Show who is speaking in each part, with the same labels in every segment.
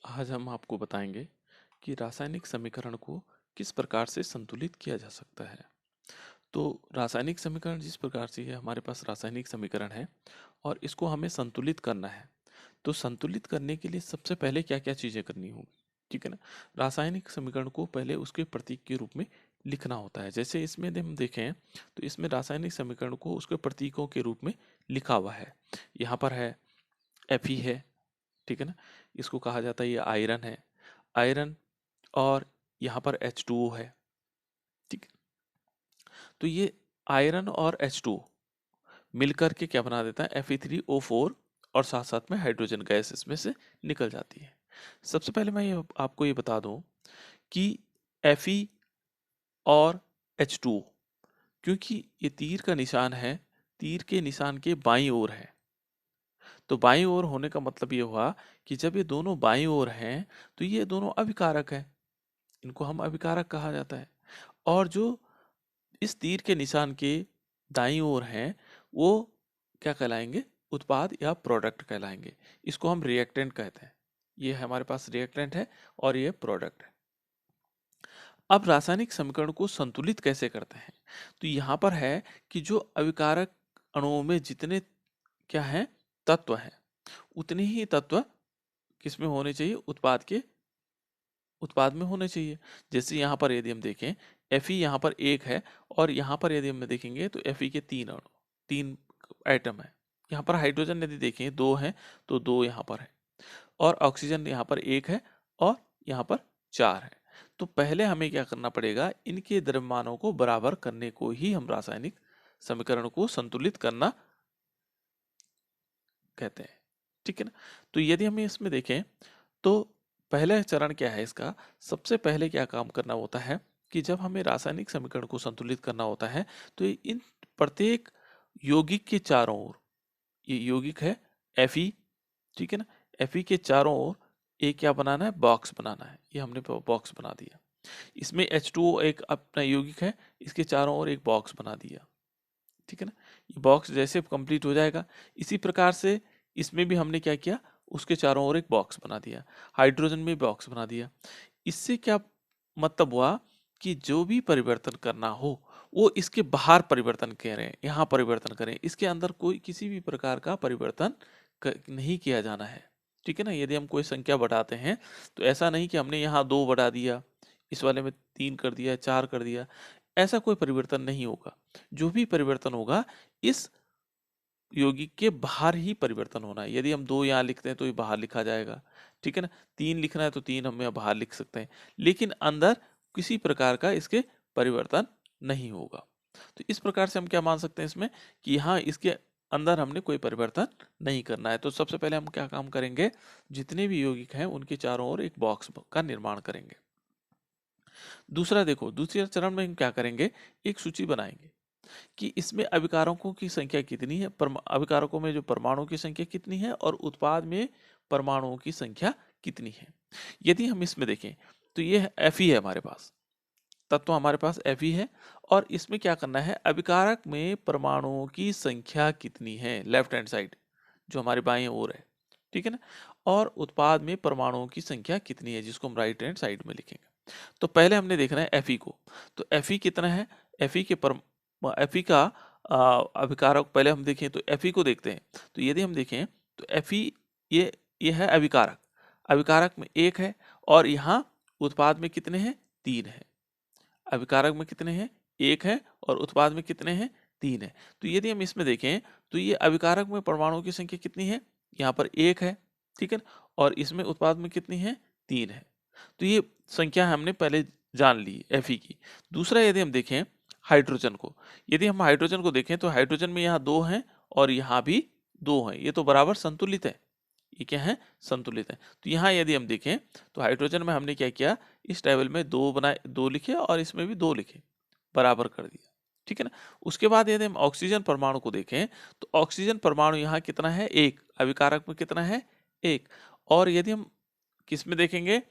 Speaker 1: आज हम आपको बताएंगे कि रासायनिक समीकरण को किस प्रकार से संतुलित किया जा सकता है। तो रासायनिक समीकरण जिस प्रकार से है, हमारे पास रासायनिक समीकरण है और इसको हमें संतुलित करना है। तो संतुलित करने के लिए सबसे पहले क्या-क्या चीज़ें करनी होंगी, ठीक है ना? रासायनिक समीकरण को पहले उसके प्रतीक के रूप में लिखना होता है। जैसे इसमें यदि हम देखें तो इसमें रासायनिक समीकरण को उसके प्रतीकों के रूप में लिखा हुआ है। यहाँ पर है Fe है, ठीक है ना? इसको कहा जाता है ये आयरन है, आयरन। और यहाँ पर H2O है, ठीक है। तो ये आयरन और H2O मिलकर के क्या बना देता है, Fe3O4, और साथ साथ में हाइड्रोजन गैस इसमें से निकल जाती है। सबसे पहले मैं ये आपको ये बता दूं कि Fe और H2O, क्योंकि ये तीर का निशान है, तीर के निशान के बाईं ओर है। तो बाईं ओर होने का मतलब ये हुआ कि जब ये दोनों बाईं ओर हैं तो ये दोनों अभिकारक हैं, इनको हम अभिकारक कहा जाता है। और जो इस तीर के निशान के दाईं ओर हैं वो क्या कहलाएंगे, उत्पाद या प्रोडक्ट कहलाएंगे। इसको हम रिएक्टेंट कहते हैं। ये हमारे पास रिएक्टेंट है और ये प्रोडक्ट है। अब रासायनिक समीकरण को संतुलित कैसे करते हैं, तो यहाँ पर है कि जो अविकारक अणुओं में जितने क्या हैं, तत्व हैं, उतने ही तत्व किसमें होने चाहिए, उत्पाद में होने चाहिए। जैसे यहाँ पर यदि हम देखें Fe यहाँ पर एक है और यहाँ पर यदि हम देखेंगे तो Fe के तीन अणु, तीन एटम है। यहाँ पर हाइड्रोजन यदि देखें दो हैं तो दो यहाँ पर है, और ऑक्सीजन यहाँ पर एक है और यहाँ पर चार है। तो पहले हमें क्या करना पड़ेगा, इनके द्रव्यमानों को बराबर करने को ही हम रासायनिक समीकरण को संतुलित करना कहते हैं, ठीक है ना। तो यदि हम इसमें देखें तो पहला चरण क्या है इसका, सबसे पहले क्या काम करना होता है कि जब हमें रासायनिक समीकरण को संतुलित करना होता है तो इन प्रत्येक यौगिक के चारों ओर, ये यौगिक है Fe, ठीक है ना, Fe के चारों ओर एक क्या बनाना है, बॉक्स बनाना है। ये हमने बॉक्स बना दिया। इसमें H2O एक अपना यौगिक है, इसके चारों ओर एक बॉक्स बना दिया, ठीक है ना। ये बॉक्स जैसे कंप्लीट हो जाएगा, इसी प्रकार से इसमें भी हमने क्या किया, उसके चारों ओर एक बॉक्स बना दिया। हाइड्रोजन में बॉक्स बना दिया। इससे क्या मतलब हुआ कि जो भी परिवर्तन करना हो वो इसके बाहर परिवर्तन करें, यहाँ परिवर्तन करें, इसके अंदर कोई किसी भी प्रकार का परिवर्तन नहीं किया जाना है, ठीक है ना। यदि हम कोई संख्या बढ़ाते हैं तो ऐसा नहीं कि हमने यहाँ दो बढ़ा दिया, इस वाले में तीन कर दिया, चार कर दिया, ऐसा कोई परिवर्तन नहीं होगा। जो भी परिवर्तन होगा इस यौगिक के बाहर ही परिवर्तन होना है। यदि हम दो यहाँ लिखते हैं तो ये बाहर लिखा जाएगा, ठीक है ना। तीन लिखना है तो तीन हम यहाँ बाहर लिख सकते हैं, लेकिन अंदर किसी प्रकार का इसके परिवर्तन नहीं होगा। तो इस प्रकार से हम क्या मान सकते हैं इसमें कि यहाँ इसके अंदर हमने कोई परिवर्तन नहीं करना है। तो सबसे पहले हम क्या काम करेंगे, जितने भी यौगिक हैं उनके चारों ओर एक बॉक्स का निर्माण करेंगे। दूसरा देखो, दूसरे चरण में हम क्या करेंगे, एक सूची बनाएंगे कि इसमें अभिकारकों की संख्या कितनी है, अभिकारकों में जो परमाणुओं की संख्या कितनी है और उत्पाद में परमाणुओं की संख्या कितनी है। यदि हम इसमें देखें तो ये Fe है, हमारे पास तत्व, हमारे पास Fe है। और इसमें क्या करना है, अभिकारक में परमाणुओं की संख्या कितनी है, लेफ्ट हैंड साइड जो हमारे बाएं ओर है, ठीक है ना। और उत्पाद में परमाणुओं की संख्या कितनी है, जिसको हम राइट हैंड साइड में लिखेंगे। तो पहले हमने देखना है Fe को। तो Fe कितना है, Fe के Fe का अभिकारक पहले हम देखें तो Fe को देखते हैं। तो यदि हम देखें तो Fe ये है अभिकारक, अभिकारक में एक है, और यहाँ उत्पाद में कितने हैं, तीन है। अभिकारक में कितने हैं, एक है, और उत्पाद में कितने हैं, तीन है। तो यदि हम इसमें देखें तो ये अभिकारक में परमाणुओं की संख्या कितनी है, यहाँ पर एक है, ठीक है, और इसमें उत्पाद में कितनी है, तीन है। तो ये संख्या हमने पहले जान ली Fe की। दूसरा यदि हम देखें हाइड्रोजन को, यदि हम हाइड्रोजन को देखें तो हाइड्रोजन में यहाँ दो हैं और यहाँ भी दो हैं, ये तो बराबर संतुलित है, ये क्या है, संतुलित है। तो यहाँ यदि हम देखें तो हाइड्रोजन में हमने क्या किया, इस टेबल में दो बनाए, दो लिखे, और इसमें भी दो लिखे, बराबर कर दिया, ठीक है ना। उसके बाद यदि हम ऑक्सीजन परमाणु को देखें तो ऑक्सीजन परमाणु यहाँ कितना है, एक, अभिकारक में कितना है, एक। और यदि हम किस में देखेंगे,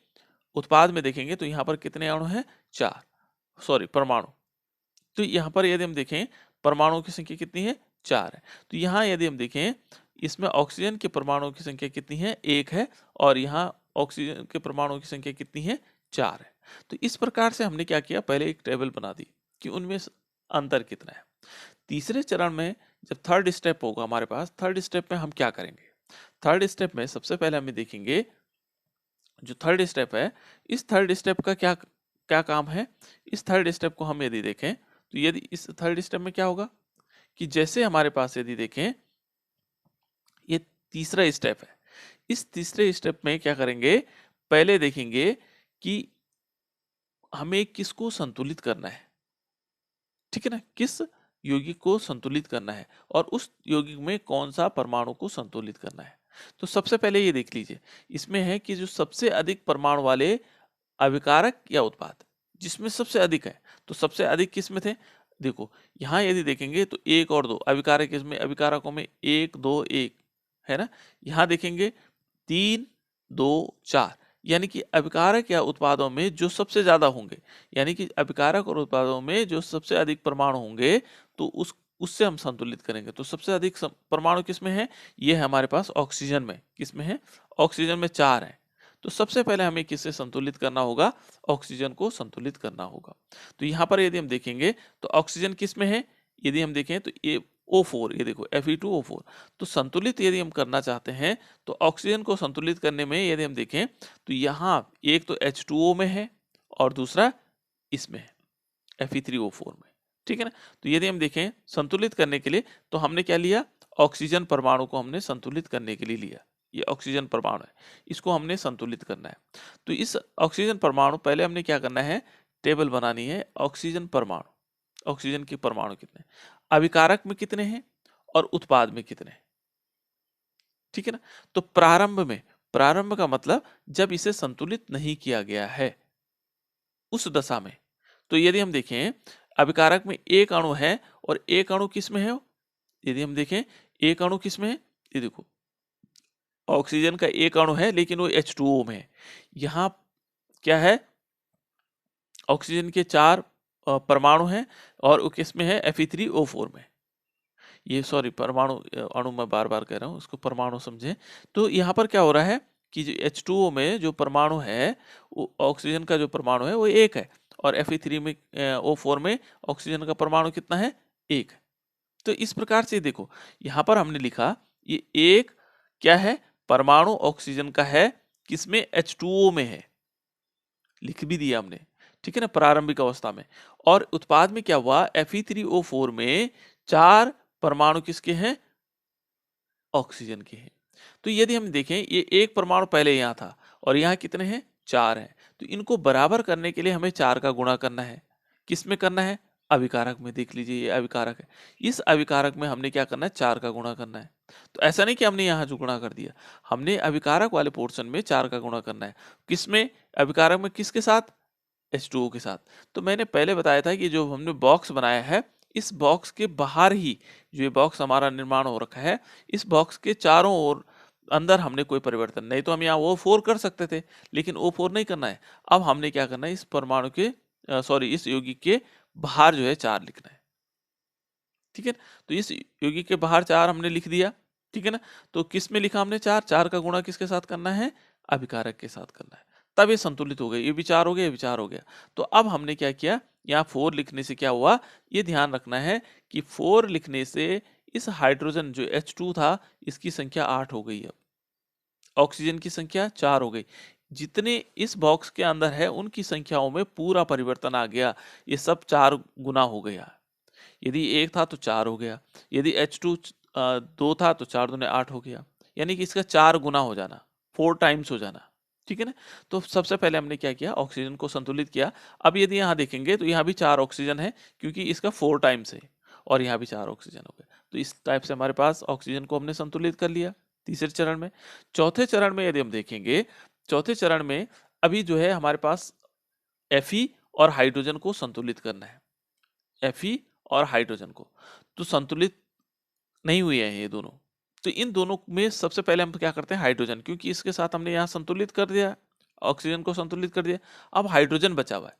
Speaker 1: उत्पाद में देखेंगे तो यहाँ पर कितने अणु हैं, चार, सॉरी परमाणु। तो यहाँ पर यदि हम देखें परमाणुओं की संख्या कितनी है, चार है। तो यहाँ यदि हम देखें इसमें ऑक्सीजन के परमाणुओं की संख्या कितनी है, एक है, और यहाँ ऑक्सीजन के परमाणुओं की संख्या कितनी है, 4 है। तो इस प्रकार से हमने क्या किया, पहले एक टेबल बना दी कि उनमें अंतर कितना है। तीसरे चरण में जब थर्ड स्टेप होगा हमारे पास, थर्ड स्टेप में हम क्या करेंगे, थर्ड स्टेप में सबसे पहले हमें देखेंगे जो थर्ड स्टेप है, इस थर्ड स्टेप का क्या क्या काम है। इस थर्ड स्टेप को हम यदि देखें तो यदि इस थर्ड स्टेप में क्या होगा कि जैसे हमारे पास यदि देखें ये तीसरा स्टेप है, इस तीसरे स्टेप में क्या करेंगे, पहले देखेंगे कि हमें किसको संतुलित करना है, ठीक है ना, किस यौगिक को संतुलित करना है और उस यौगिक में कौन सा परमाणु को संतुलित करना है। तो सबसे पहले ये देख लीजिए, इसमें है कि जो सबसे अधिक परमाणु वाले अभिकारक या उत्पाद, जिसमें सबसे अधिक है, तो सबसे अधिक किसमें थे, देखो यहाँ यदि देखेंगे तो 1 और 2 अभिकारक, इसमें अभिकारकों में 1 2 1 है ना। यहाँ देखेंगे 3 2 4, यानी कि अभिकारक या उत्पादों में जो सबसे ज्यादा होंगे, यानी कि अभिकारक और उत्पादों में जो सबसे अधिक परमाणु होंगे, तो उससे हम संतुलित करेंगे। तो सबसे अधिक परमाणु किसमें है, ये है हमारे पास ऑक्सीजन में। किसमें है, ऑक्सीजन में 4 है। तो सबसे पहले हमें किससे संतुलित करना होगा, ऑक्सीजन को संतुलित करना होगा। तो यहाँ पर यदि हम देखेंगे तो ऑक्सीजन किसमें है, यदि हम देखें तो ये O4, ये देखो Fe2O4। तो संतुलित यदि हम करना चाहते हैं तो ऑक्सीजन को संतुलित करने में यदि हम देखें तो यहाँ एक तो H2O में है और दूसरा इसमें है Fe3O4 में, ठीक है ना। तो यदि हम देखें संतुलित करने के लिए, तो हमने क्या लिया, ऑक्सीजन परमाणु को हमने संतुलित करने के लिए लिया। ये ऑक्सीजन परमाणु है, इसको हमने संतुलित करना है। तो इस ऑक्सीजन परमाणु, पहले हमने क्या करना है, टेबल बनानी है ऑक्सीजन परमाणु, ऑक्सीजन के परमाणु कितने, अभिकारक में कितने हैं और उत्पाद में कितने हैं, ठीक है ना। तो प्रारंभ का मतलब जब इसे संतुलित नहीं किया गया है उस दशा में। तो यदि हम देखें अभिकारक में एक अणु है और एक अणु किसमें है, यदि हम देखें एक अणु किसमें है, ये देखो ऑक्सीजन का एक अणु है लेकिन वो H2O में है। यहाँ क्या है, ऑक्सीजन के 4 परमाणु हैं और वो किसमें है, Fe3O4 में। ये सॉरी परमाणु, अणु मैं बार बार कह रहा हूँ, उसको परमाणु समझें। तो यहाँ पर क्या हो रहा है कि जो H2O में जो परमाणु है, वो ऑक्सीजन का जो परमाणु है वो 1 है और Fe3 में O4 में ऑक्सीजन का परमाणु कितना है, 1 है। तो इस प्रकार से देखो यहाँ पर हमने लिखा ये एक क्या है, परमाणु ऑक्सीजन का है, किसमें, H2O में है, लिख भी दिया हमने, ठीक है ना, प्रारंभिक अवस्था में। और उत्पाद में क्या हुआ, Fe3O4 में 4 परमाणु किसके हैं, ऑक्सीजन के हैं। तो यदि हम देखें ये एक परमाणु पहले यहाँ था और यहाँ कितने हैं, 4 हैं। तो इनको बराबर करने के लिए हमें 4 का गुणा करना है। किस में करना है, अभिकारक में। देख लीजिए ये अभिकारक है, इस अभिकारक में हमने क्या करना है, 4 का गुणा करना है। तो ऐसा नहीं कि हमने यहाँ जो गुणा कर दिया, हमने अभिकारक वाले पोर्शन में 4 का गुणा करना है। किसमें, अभिकारक में, किसके साथ, H2O के साथ। तो मैंने पहले बताया था कि जो हमने बॉक्स बनाया है, इस बॉक्स के बाहर ही जो ये बॉक्स हमारा निर्माण हो रखा है, इस बॉक्स के चारों ओर अंदर हमने कोई परिवर्तन नहीं, तो हम यहाँ O4 कर सकते थे लेकिन O4 नहीं करना है। अब हमने क्या करना है, इस परमाणु के सॉरी इस यौगिक के बाहर जो है 4 लिखना है, ठीक है। तो इस यौगिक के बाहर 4 हमने लिख दिया, ठीक है ना। तो किस में लिखा हमने, 4, 4 का गुणा किसके साथ करना है, अभिकारक के साथ करना है, तब ये संतुलित हो गए। ये विचार हो गया, ये विचार हो गया। तो अब हमने क्या किया, यहाँ 4 लिखने से क्या हुआ, ये ध्यान रखना है कि 4 लिखने से इस हाइड्रोजन जो H2 था, इसकी संख्या 8 हो गई। अब ऑक्सीजन की संख्या 4 हो गई। जितने इस बॉक्स के अंदर है उनकी संख्याओं में पूरा परिवर्तन आ गया, ये सब 4 गुना हो गया। यदि 1 था तो 4 हो गया, यदि H2 2 था तो 4 दूने 8 हो गया, यानी कि इसका 4 गुना हो जाना, 4 टाइम्स हो जाना, ठीक है ना। तो सबसे पहले हमने क्या किया, ऑक्सीजन को संतुलित किया। अब यदि यहाँ देखेंगे तो यहाँ भी 4 ऑक्सीजन है क्योंकि इसका 4 टाइम्स है और यहाँ भी 4 ऑक्सीजन हो गया। तो इस टाइप से हमारे पास ऑक्सीजन को हमने संतुलित कर लिया तीसरे चरण में। चौथे चरण में यदि हम देखेंगे, चौथे चरण में अभी जो है हमारे पास Fe और हाइड्रोजन को संतुलित करना है। Fe और हाइड्रोजन को तो संतुलित नहीं हुए हैं ये दोनों। तो इन दोनों में सबसे पहले हम क्या करते हैं, हाइड्रोजन, क्योंकि इसके साथ हमने यहाँ संतुलित कर दिया, ऑक्सीजन को संतुलित कर दिया। अब हाइड्रोजन बचा हुआ है।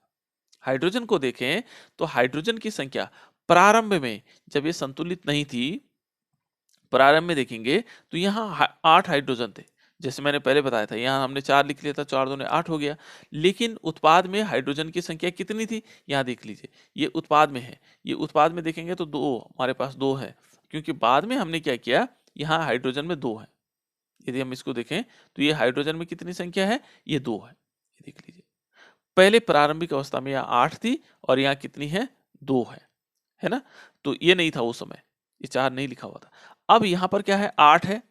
Speaker 1: हाइड्रोजन को देखें तो हाइड्रोजन की संख्या प्रारंभ में जब ये संतुलित नहीं थी, प्रारंभ में देखेंगे तो यहाँ 8 हाइड्रोजन थे, जैसे मैंने पहले बताया था, यहाँ हमने 4 लिख लिया था, 4 दूने 8 हो गया। लेकिन उत्पाद में हाइड्रोजन की संख्या कितनी थी? यहाँ देख लीजिए, ये उत्पाद में है। ये उत्पाद में देखेंगे तो 2 हमारे पास 2 है, क्योंकि बाद में हमने क्या किया, यहाँ हाइड्रोजन में 2 है। यदि हम इसको देखें तो ये हाइड्रोजन में कितनी संख्या है? ये 2 है। ये देख लीजिए, पहले प्रारंभिक अवस्था में यहाँ 8 थी और यहाँ कितनी है? 2 है ना? तो ये नहीं था उस समय, ये 4 नहीं लिखा हुआ था। अब यहाँ पर क्या है? 8 है,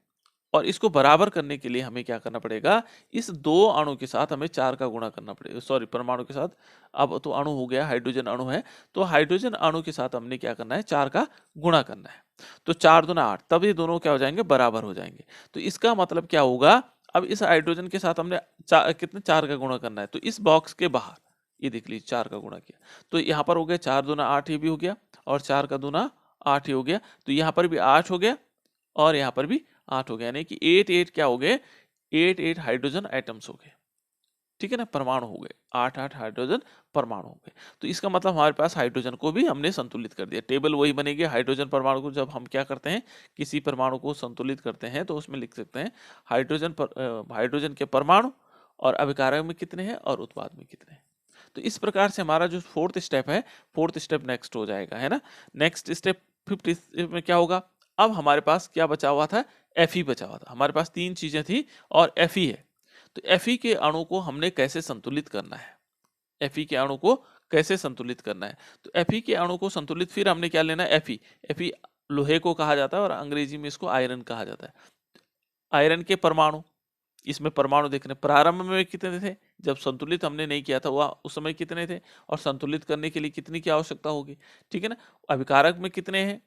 Speaker 1: और इसको बराबर करने के लिए हमें क्या करना पड़ेगा? इस 2 अणु के साथ हमें 4 का गुणा करना पड़ेगा, सॉरी परमाणु के साथ। अब तो अणु हो गया, हाइड्रोजन अणु है, तो हाइड्रोजन अणु के साथ हमने क्या करना है? 4 का गुणा करना है। तो 4 दूना 8, तब ये दोनों क्या हो जाएंगे? बराबर हो जाएंगे। तो इसका मतलब क्या होगा? अब इस हाइड्रोजन के साथ हमने कितने? 4 का गुणा करना है। तो इस बॉक्स के बाहर ये देख लीजिए, 4 का गुणा किया, तो यहाँ पर हो गया 4 दूना 8, ये भी हो गया, और 4 का दूना 8 ही हो गया। तो यहाँ पर भी 8 हो गया और यहाँ पर भी 8 हो गया, यानी कि 8 क्या हो गए? 8 हाइड्रोजन एटम्स हो गए। ठीक है ना? परमाणु हो गए, 8 हाइड्रोजन परमाणु हो गए। तो इसका मतलब हमारे पास हाइड्रोजन को भी हमने संतुलित कर दिया। टेबल वही बनेगी, हाइड्रोजन परमाणु को जब हम क्या करते हैं, किसी परमाणु को संतुलित करते हैं, तो उसमें लिख सकते हैं हाइड्रोजन के परमाणु, और अभिकारक में कितने हैं और उत्पाद में कितने हैं। तो इस प्रकार से हमारा जो फोर्थ स्टेप है, फोर्थ स्टेप नेक्स्ट हो जाएगा, है ना? नेक्स्ट स्टेप फिफ्थ स्टेप में क्या होगा? अब हमारे पास क्या बचा हुआ था? Fe बचा हुआ था। हमारे पास 3 चीजें थी और Fe है। तो Fe के अणु को हमने कैसे संतुलित करना है? Fe के अणु को कैसे संतुलित करना है? तो Fe के अणु को संतुलित, फिर हमने क्या लेना है? Fe लोहे को कहा जाता है और अंग्रेजी में इसको आयरन कहा जाता है। आयरन के परमाणु, इसमें परमाणु देखने प्रारंभ में कितने थे? जब संतुलित हमने नहीं किया था वह उस समय कितने थे, और संतुलित करने के लिए कितनी की आवश्यकता होगी? ठीक है ना? अभिकारक में कितने हैं,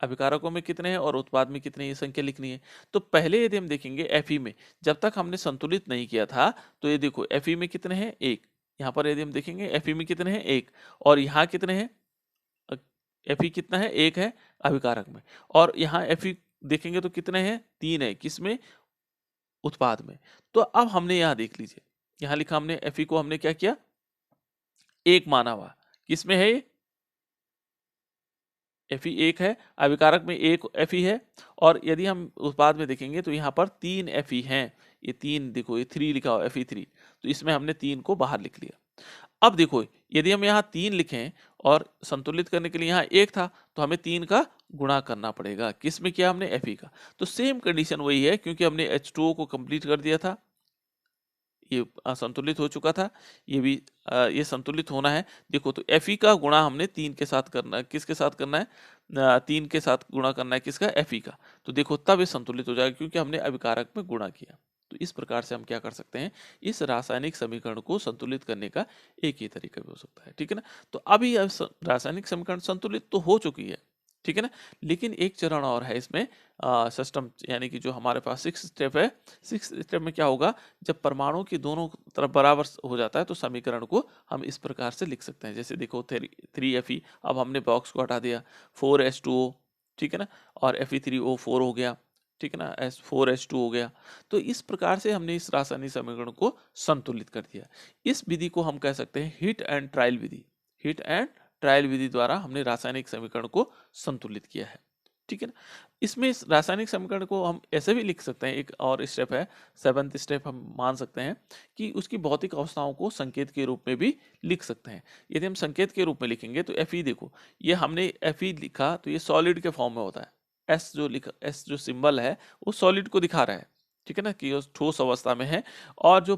Speaker 1: अभिकारकों में कितने हैं, और उत्पाद में कितने, ये संख्या लिखनी है। तो पहले यदि हम देखेंगे Fe में, जब तक हमने संतुलित नहीं किया था, तो ये देखो Fe में कितने हैं? 1। यहाँ पर यदि हम देखेंगे Fe में कितने हैं? 1। और यहाँ कितने हैं? Fe कितना है? 1 है अभिकारक में। और यहाँ Fe देखेंगे तो कितने हैं? 3 है, किसमें? उत्पाद में। तो अब हमने यहाँ देख लीजिए, यहाँ लिखा हमने Fe को हमने क्या किया? 1 माना हुआ, किसमें है ये? Fe 1 है, अभिकारक में 1 Fe है, और यदि हम उत्पाद में देखेंगे तो यहाँ पर 3 Fe हैं। ये 3 देखो, ये 3 लिखा हुआ Fe3, तो इसमें हमने 3 को बाहर लिख लिया। अब देखो, यदि हम यहाँ 3 लिखें और संतुलित करने के लिए यहाँ 1 था, तो हमें 3 का गुणा करना पड़ेगा। किसमें किया हमने? Fe का। तो सेम कंडीशन वही है, क्योंकि हमने H2O को कंप्लीट कर दिया था, ये असंतुलित हो चुका था, ये भी ये संतुलित होना है। देखो, तो Fe का गुणा हमने 3 के साथ करना है। किसके साथ करना है? 3 के साथ गुणा करना है, किसका? Fe का। तो देखो, तब ये संतुलित हो जाएगा, क्योंकि हमने अभिकारक में गुणा किया। तो इस प्रकार से हम क्या कर सकते हैं? इस रासायनिक समीकरण को संतुलित करने का एक ही तरीका भी हो सकता है। ठीक है ना? तो अभी रासायनिक समीकरण संतुलित तो हो चुकी है, ठीक है ना? लेकिन एक चरण और है इसमें, सिस्टम, यानी कि जो हमारे पास 6 स्टेप है। 6 स्टेप में क्या होगा? जब परमाणु की दोनों तरफ बराबर हो जाता है, तो समीकरण को हम इस प्रकार से लिख सकते हैं। जैसे देखो, 3Fe, अब हमने बॉक्स को हटा दिया, 4H2O, ठीक है ना? और Fe3O4 हो गया, ठीक है ना? 4H2 हो गया। तो इस प्रकार से हमने इस रासायनिक समीकरण को संतुलित कर दिया। इस विधि को हम कह सकते हैं हिट एंड ट्रायल विधि। हिट एंड ट्रायल विधि द्वारा हमने रासायनिक समीकरण को संतुलित किया है। ठीक है ना? इसमें इस रासायनिक समीकरण को हम ऐसे भी लिख सकते हैं, एक और स्टेप है, 7th स्टेप हम मान सकते हैं कि उसकी भौतिक अवस्थाओं को संकेत के रूप में भी लिख सकते हैं। यदि हम संकेत के रूप में लिखेंगे तो Fe देखो, ये हमने Fe लिखा तो ये सॉलिड के फॉर्म में होता है। एस जो सिंबल है वो सॉलिड को दिखा रहा है, ठीक है ना, कि वो ठोस अवस्था में है। और जो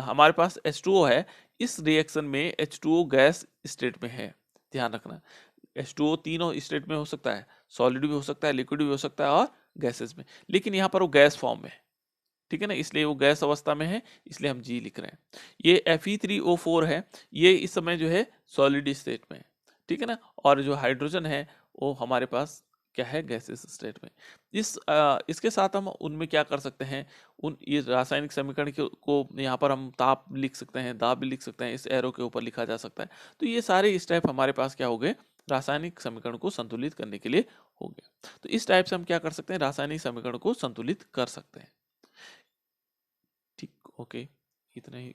Speaker 1: हमारे पास H2O है, इस रिएक्शन में H2O गैस स्टेट में है। ध्यान रखना, H2O तीनों स्टेट में हो सकता है, सॉलिड भी हो सकता है, लिक्विड भी हो सकता है, और गैसेस में। लेकिन यहाँ पर वो गैस फॉर्म में है, ठीक है ना, इसलिए वो गैस अवस्था में है, इसलिए हम G लिख रहे हैं। ये Fe3O4 है, ये इस समय जो है सॉलिड स्टेट में है, ठीक है ना। और जो हाइड्रोजन है वो हमारे पास क्या है? गैसेस स्टेट में। इसके साथ हम उनमें क्या कर सकते हैं, उन ये रासायनिक समीकरण को यहाँ पर हम ताप लिख सकते हैं, दाब भी लिख सकते हैं, इस एरो के ऊपर लिखा जा सकता है। तो ये सारे स्टेप हमारे पास क्या हो गए? रासायनिक समीकरण को संतुलित करने के लिए हो गया। तो इस टाइप से हम क्या कर सकते हैं? रासायनिक समीकरण को संतुलित कर सकते हैं। ठीक, ओके, इतना ही।